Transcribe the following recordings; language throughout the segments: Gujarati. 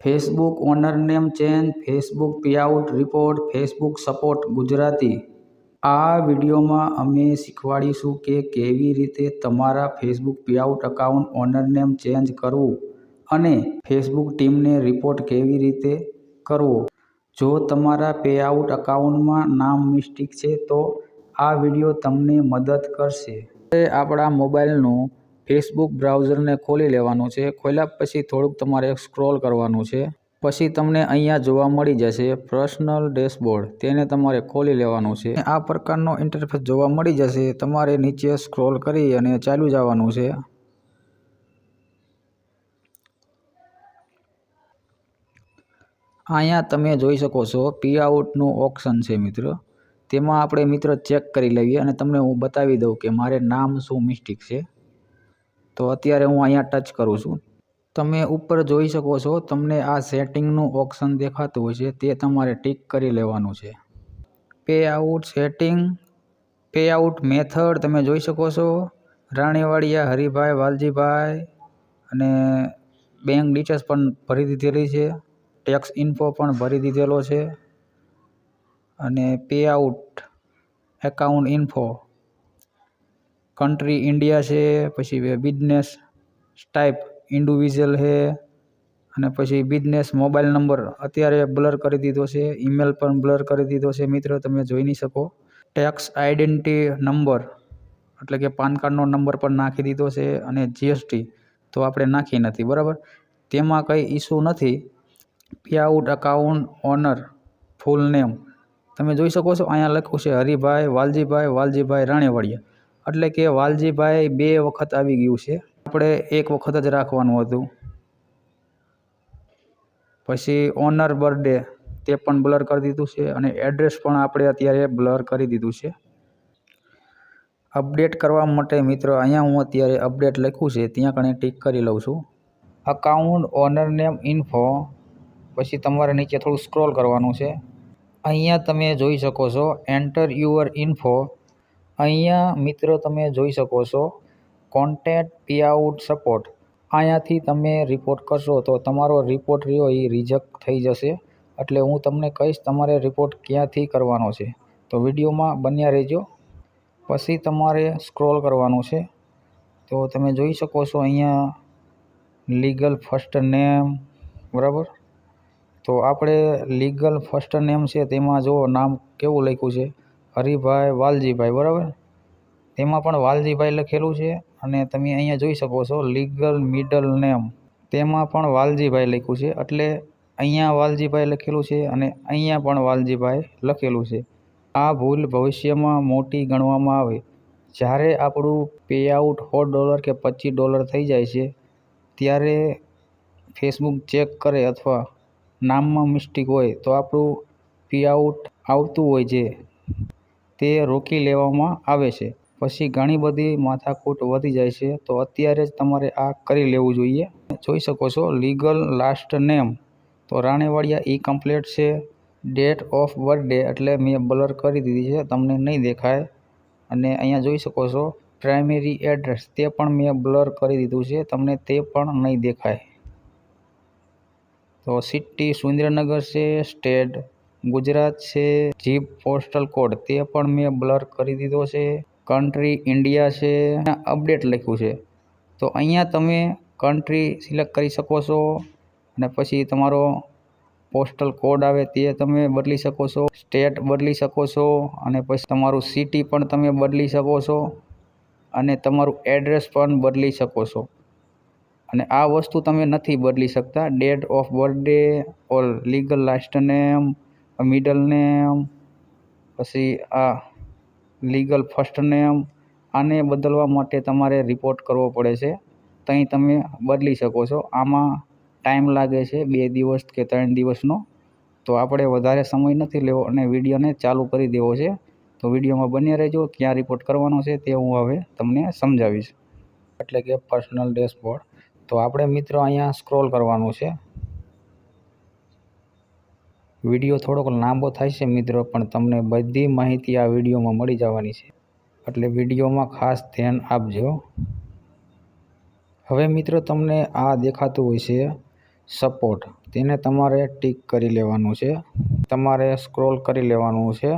Facebook owner name change, Facebook payout report, Facebook support Gujarati. આ વિડીયોમાં અમે શીખવાડીશું કે કેવી રીતે તમારા Facebook payout account owner name change કરવું અને ફેસબુક ટીમને રિપોર્ટ કેવી રીતે કરવો। જો તમારા પેઆઉટ એકાઉન્ટમાં નામ મિસ્ટેક છે તો આ વિડીયો તમને મદદ કરશે। આપણા મોબાઈલનું ફેસબુક બ્રાઉઝરને ખોલી લેવાનું છે। ખોલ્યા પછી થોડુંક તમારે સ્ક્રોલ કરવાનું છે। પછી તમને અહીંયા જોવા મળી જશે પર્સનલ ડેશબોર્ડ, તેને તમારે ખોલી લેવાનું છે। આ પ્રકારનો ઇન્ટરફેસ જોવા મળી જશે। તમારે નીચે સ્ક્રોલ કરી અને ચાલ્યું જવાનું છે। અહીંયા તમે જોઈ શકો છો પેઆઉટનું ઓપ્શન છે મિત્રો, તેમાં આપણે મિત્રો ચેક કરી લઈએ અને તમને હું બતાવી દઉં કે મારે નામ શું મિસ્ટેક છે। તો અત્યારે હું અહીંયા ટચ કરું છું। તમે ઉપર જોઈ શકો છો તમને આ સેટિંગનું ઓપ્શન દેખાતું હોય છે, તે તમારે ટિક કરી લેવાનું છે। પેઆઉટ સેટિંગ, પેઆઉટ મેથડ તમે જોઈ શકો છો રાણીવાડિયા હરિભાઈ વાલજીભાઈ, અને બેંક ડિટેલ્સ પણ ભરી દીધેલી છે, ટેક્સ ઇન્ફો પણ ભરી દીધેલો છે, અને payout account info, country India છે, પછી બિઝનેસ ટાઈપ ઇન્ડિવિજ્યુઅલ છે, અને પછી બિઝનેસ મોબાઈલ નંબર અત્યારે બ્લર કરી દીધો છે, ઈમેલ પણ બ્લર કરી દીધો છે મિત્રો, તમે જોઈ નહીં શકો। ટેક્સ આઈડેન્ટિટી નંબર એટલે કે પાન કાર્ડનો નંબર પણ નાખી દીધો છે, અને જીએસટી તો આપણે નાખી નથી, બરાબર। તેમાં કંઈ ઇસ્યુ નથી। પેઆઉટ એકાઉન્ટ ઓનર ફૂલ નેમ તમે જોઈ શકો છો અહીંયા લખ્યું છે હરિભાઈ વાલજીભાઈ, વાલજીભાઈ રાણીવાડિયા, એટલે કે વાલજીભાઈ 2 વખત આવી ગયું છે, આપણે 1 વખત જ રાખવાનું હતું। પછી ઓનર બર્થડે તે પણ બ્લર કરી દીધું છે, અને એડ્રેસ પણ આપણે અત્યારે બ્લર કરી દીધું છે। અપડેટ કરવા માટે મિત્રો અહીંયા હું અત્યારે અપડેટ લખ્યું છે ત્યાં કણે ટિક કરી લઉં છું। એકાઉન્ટ ઓનર નેમ ઇન્ફો, પછી તમારે નીચે થોડું સ્ક્રોલ કરવાનું છે। અહીંયા તમે જોઈ શકો છો એન્ટર યુઅર ઇન્ફો, અહીંયા મિત્રો તમે જોઈ શકો છો કોન્ટેક્ટ પેઆઉટ સપોર્ટ, અહીંયાથી તમે રિપોર્ટ કરશો તો તમારો રિપોર્ટ રહ્યો એ રિજેક્ટ થઈ જશે। એટલે હું તમને કહીશ તમારે રિપોર્ટ ક્યાંથી કરવાનો છે, તો વિડીયોમાં બન્યા રહેજો। પછી તમારે સ્ક્રોલ કરવાનું છે, તો તમે જોઈ શકો છો અહીંયા લીગલ ફર્સ્ટ નેમ, બરાબર। તો આપણે લીગલ ફર્સ્ટ નેમ છે તેમાં જો નામ કેવું લખ્યું છે હરિભાઈ વાલજીભાઈ, બરાબર, તેમાં પણ વાલજીભાઈ લખેલું છે, અને તમે અહીંયા જોઈ શકો છો લીગલ મિડલ નેમ તેમાં પણ વાલજીભાઈ લખ્યું છે, એટલે અહીંયા વાલજીભાઈ લખેલું છે અને અહીંયા પણ વાલજીભાઈ લખેલું છે। આ ભૂલ ભવિષ્યમાં મોટી ગણવામાં આવે। જ્યારે આપણું પેઆઉટ $100 કે $25 થઈ જાય છે ત્યારે ફેસબુક ચેક કરે અથવા નામમાં મિસ્ટેક હોય તો આપણું પેઆઉટ આવતું હોય છે તે રોકી લેવામાં આવે છે। પછી ઘણી બધી માથાકૂટ વધી જાય છે, તો અત્યારે જ તમારે આ કરી લેવું જોઈએ। જોઈ શકો છો લીગલ લાસ્ટ નેમ તો રાણીવાડિયા ઈ કમ્પ્લીટ છે, ડેટ ઓફ બર્થડે એટલે મેં બ્લર કરી દીધી છે, તમને નહીં દેખાય, અને અહીંયા જોઈ શકો છો પ્રાઇમરી એડ્રેસ તે પણ મેં બ્લર કરી દીધું છે, તમને તે પણ નહીં દેખાય। તો સિટી સુરેન્દ્રનગર છે, સ્ટેટ ગુજરાત છે, જીપ પોસ્ટલ કોડ તે પણ મેં બ્લર કરી દીધો છે, કન્ટ્રી ઇન્ડિયા છે, અપડેટ લખ્યું છે, તો અહીંયા તમે કન્ટ્રી સિલેક્ટ કરી શકો છો, અને પછી તમારો પોસ્ટલ કોડ આવે તે તમે બદલી શકો છો, સ્ટેટ બદલી શકો છો, અને પછી તમારું સિટી પણ તમે બદલી શકો છો, અને તમારું એડ્રેસ પણ બદલી શકો છો। અને આ વસ્તુ તમે નથી બદલી શકતા, date of birthday or legal last name, middle name, પછી આ લીગલ ફર્સ્ટ નેમ, આને બદલવા માટે તમારે રિપોર્ટ કરવો પડે છે, ત્યાં તમે બદલી શકો છો। આમાં ટાઈમ લાગે છે 2 દિવસ કે 3 દિવસનો, તો આપણે વધારે સમય નથી લેવો અને વિડીયોને ચાલુ કરી દેવો છે। તો વિડીયોમાં બન્યા રહેજો, ક્યાં રિપોર્ટ કરવાનો છે તે હું હવે તમને સમજાવીશ, એટલે કે પર્સનલ ડેશબોર્ડ। તો આપણે મિત્રો અહીંયા સ્ક્રોલ કરવાનું છે। વિડીયો થોડોક લાંબો થાય છે મિત્રો, પણ તમને બધી માહિતી આ વિડીયોમાં મળી જવાની છે, એટલે વિડીયોમાં ખાસ ધ્યાન આપજો। હવે મિત્રો તમને આ દેખાતું હોય છે સપોર્ટ, તેને તમારે ટિક કરી લેવાનું છે. તમારે સ્ક્રોલ કરી લેવાનું છે.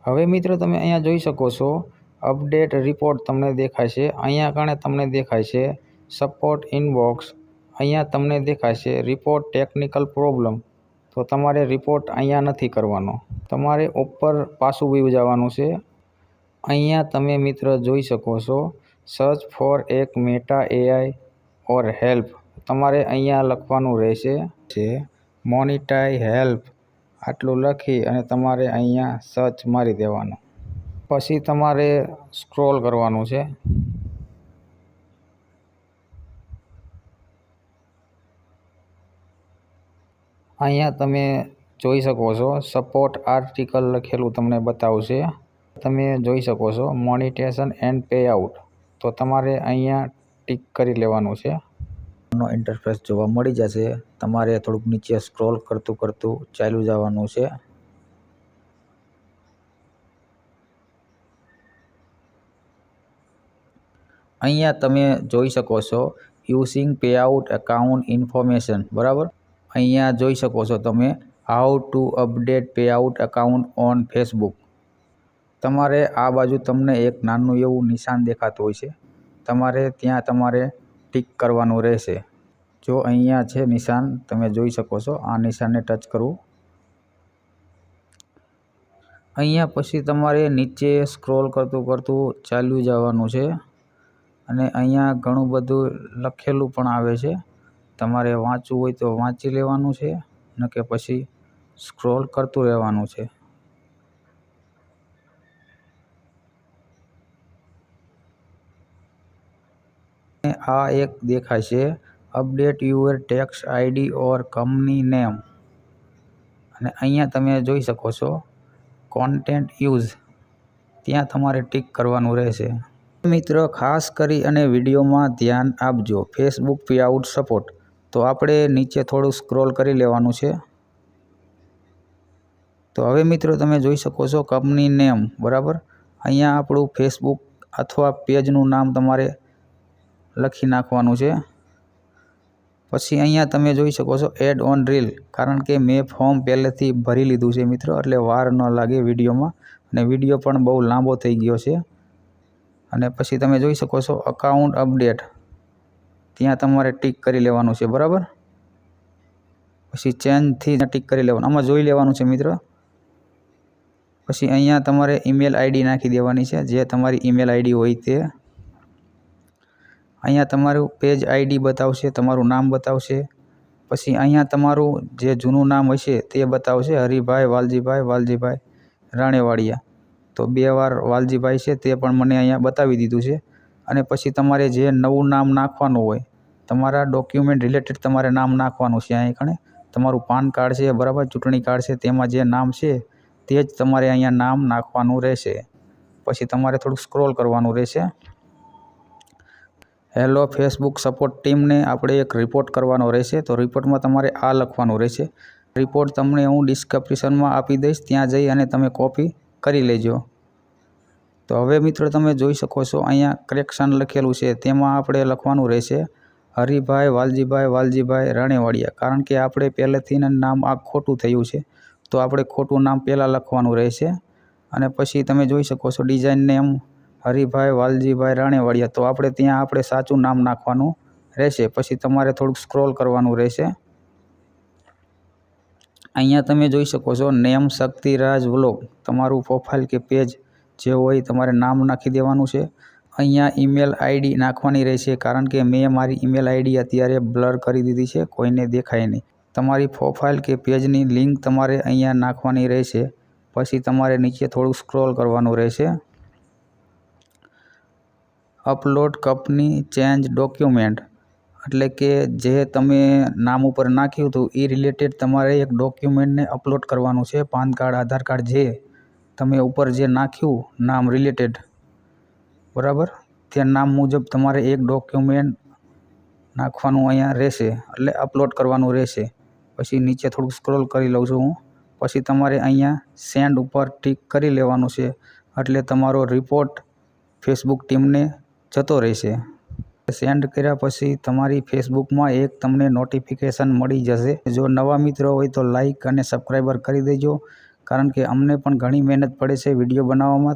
હવે મિત્રો તમે અહીંયા જોઈ શકો છો અપડેટ રિપોર્ટ તમને દેખાય છે. અહીંયા કણે તમને દેખાય છે સપોર્ટ ઇનબોક્સ. અહીંયા તમને દેખાય છે રિપોર્ટ ટેકનિકલ પ્રોબ્લેમ. તો તમારે રિપોર્ટ અહીંયા નથી કરવાનો, તમારે ઉપર પાછું વયું જવાનું છે. અહીંયા તમે મિત્ર જોઈ શકો છો સર્ચ ફોર એક મેટા એઆઈ ઓર હેલ્પ. તમારે અહીંયા લખવાનું રહેશે મોનિટાઈ હેલ્પ. આટલું લખી અને તમારે અહીંયા સર્ચ મારી દેવાનું. પછી તમારે સ્ક્રોલ કરવાનું છે. અહીંયા તમે જોઈ શકો છો સપોર્ટ આર્ટિકલ લખેલું તમને બતાવશે. તમે જોઈ શકો છો મોનિટેશન એન્ડ પે આઉટ. તો તમારે અહીંયા ટિક કરી લેવાનું છે. નો ઇન્ટરફેસ જોવા મળી જશે. તમારે થોડુંક નીચે સ્ક્રોલ કરતું ચાલ્યું જવાનું છે. અહીંયા તમે જોઈ શકો છો યુઝિંગ પેઆઉટ એકાઉન્ટ ઇન્ફોર્મેશન. બરાબર, અહીંયા જોઈ શકો છો તમે how to update payout account on Facebook. તમારે આ બાજુ તમને એક નાનું એવું નિશાન દેખાતું હોય છે. તમારે ત્યાં તમારે ટિક કરવાનું રહેશે. જો અહીંયા છે નિશાન, તમે જોઈ શકો છો. આ નિશાનને ટચ કરવું. અહીંયા પછી તમારે નીચે સ્ક્રોલ કરતું ચાલ્યું જવાનું છે. અને અહીંયા ઘણું બધું લખેલું પણ આવે છે. તમારે વાંચવું હોય તો વાંચી લેવાનું છે, ન કે પછી સ્ક્રોલ કરતું રહેવાનું છે. આ એક દેખાય છે update your tax ID or company name. અને અહીંયા તમે જોઈ શકો છો કોન્ટેન્ટ યુઝ. ત્યાં તમારે ટિક કરવાનું રહેશે. મિત્રો ખાસ કરી અને વિડીયોમાં ધ્યાન આપજો. Facebook payout support. તો આપણે નીચે થોડું સ્ક્રોલ કરી લેવાનું છે. તો હવે મિત્રો તમે જોઈ શકો છો કંપની નેમ. બરાબર, અહીંયા આપણું ફેસબુક અથવા પેજનું નામ તમારે લખી નાખવાનું છે. પછી અહીંયા તમે જોઈ શકો છો એડ ઓન રીલ. કારણ કે મેં ફોર્મ પહેલેથી ભરી લીધું છે મિત્રો, એટલે વાર ન લાગે વિડીયોમાં. અને વિડીયો પણ બહુ લાંબો થઈ ગયો છે. અને પછી તમે જોઈ શકો છો અકાઉન્ટ અપડેટ. ત્યાં તમારે ટિક કરી લેવાનું છે. બરાબર, પછી ચેન્જથી ટિક કરી લેવાનું. આમાં જોઈ લેવાનું છે મિત્રો. પછી અહીંયા તમારે ઈમેલ આઈડી નાખી દેવાની છે, જે તમારી ઈમેલ આઈડી હોય તે. અહીંયા તમારું પેજ આઈડી બતાવશે, તમારું નામ બતાવશે. પછી અહીંયા તમારું જે જૂનું નામ હશે તે બતાવશે, હરિભાઈ વાલજીભાઈ રાણેવાડિયા. તો 2 વાર વાલજીભાઈ છે તે પણ મને અહીંયા બતાવી દીધું છે. અને પછી તમારે જે નવું નામ નાખવાનું હોય, તમારા ડોક્યુમેન્ટ રિલેટેડ તમારે નામ નાખવાનું છે. અહીં કણે તમારું પાન કાર્ડ છે, બરાબર, ચૂંટણી કાર્ડ છે, તેમાં જે નામ છે તે જ તમારે અહીંયા નામ નાખવાનું રહેશે. પછી તમારે થોડુંક સ્ક્રોલ કરવાનું રહેશે. હેલો ફેસબુક સપોર્ટ ટીમને આપણે એક રિપોર્ટ કરવાનો રહેશે. તો રિપોર્ટમાં તમારે આ લખવાનું રહેશે. રિપોર્ટ તમને હું ડિસ્ક્રિપ્શનમાં આપી દઈશ, ત્યાં જઈ અને તમે કોપી કરી લેજો. તો હવે મિત્રો તમે જોઈ શકો છો અહીંયા કરેક્શન લખેલું છે, તેમાં આપણે લખવાનું રહેશે હરિભાઈ વાલજીભાઈ રાણેવાડિયા. કારણ કે આપણે પહેલેથી નામ આ ખોટું થયું છે, તો આપણે ખોટું નામ પહેલાં લખવાનું રહેશે. અને પછી તમે જોઈ શકો છો ડિઝાઇન નેમ હરિભાઈ વાલજીભાઈ રાણેવાડિયા. તો આપણે ત્યાં આપણે સાચું નામ નાખવાનું રહેશે. પછી તમારે થોડુંક સ્ક્રોલ કરવાનું રહેશે. અહીંયા તમે જોઈ શકો છો નેમ શક્તિરાજ વ્લોગ. તમારું પ્રોફાઇલ કે પેજ જે હોય તમારે નામ નાખી દેવાનું છે. અહીંયા ઈમેલ આઈડી નાખવાની રહેશે, કારણ કે મેં મારી ઈમેલ આઈડી અત્યારે બ્લર કરી દીધી છે, કોઈને દેખાય નહીં. તમારી પ્રોફાઇલ કે પેજની લિંક તમારે અહીંયા નાખવાની રહેશે. પછી તમારે નીચે થોડું સ્ક્રોલ કરવાનું રહેશે. Upload company change document. એટલે કે જે તમે નામ ઉપર નાખ્યું હતું એ રિલેટેડ તમારે એક ડોક્યુમેન્ટને અપલોડ કરવાનું છે. પાન કાર્ડ, આધાર કાર્ડ, જે તમે ઉપર જે નાખ્યું નામ રિલેટેડ, બરાબર, તે નામ મુજબ તમારે એક ડોક્યુમેન્ટ નાખવાનું અહીંયા રહેશે, એટલે અપલોડ કરવાનું રહેશે. પછી નીચે થોડુંક સ્ક્રોલ કરી લઉં છું હું. પછી તમારે અહીંયા સેન્ડ ઉપર ટિક કરી લેવાનું છે, એટલે તમારો રિપોર્ટ ફેસબુક ટીમને જતો રહેશે. સેન્ડ કર્યા પછી તમારી ફેસબુકમાં એક તમને નોટિફિકેશન મળી જશે. જો નવા મિત્રો હોય તો લાઈક અને સબસ્ક્રાઈબર કરી દેજો, કારણ કે અમને પણ ઘણી મહેનત પડે છે વિડીયો બનાવવામાં. તો